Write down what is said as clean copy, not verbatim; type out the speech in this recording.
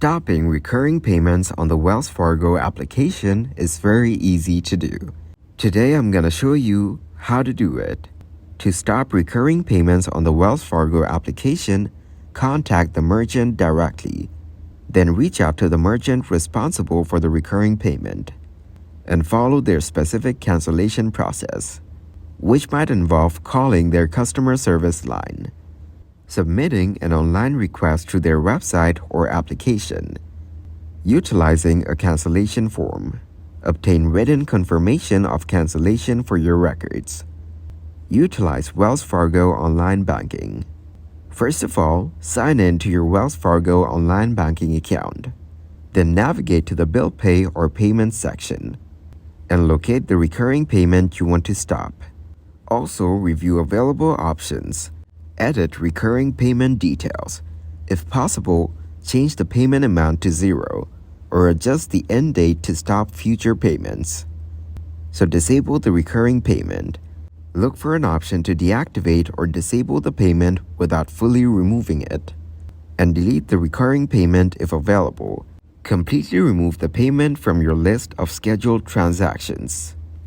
Stopping recurring payments on the Wells Fargo application is very easy to do. Today I'm going to show you how to do it. To stop recurring payments on the Wells Fargo application, contact the merchant directly. Then reach out to the merchant responsible for the recurring payment and follow their specific cancellation process, which might involve calling their customer service line, submitting an online request to their website or application, utilizing a cancellation form, obtain written confirmation of cancellation for your records, utilize Wells Fargo online banking. First of all, sign in to your Wells Fargo online banking account. Then navigate to the Bill Pay or Payments section and locate the recurring payment you want to stop. Also, review available options. Edit recurring payment details. If possible, change the payment amount to 0 or adjust the end date to stop future payments. So disable the recurring payment. Look for an option to deactivate or disable the payment without fully removing it. And delete the recurring payment if available. Completely remove the payment from your list of scheduled transactions.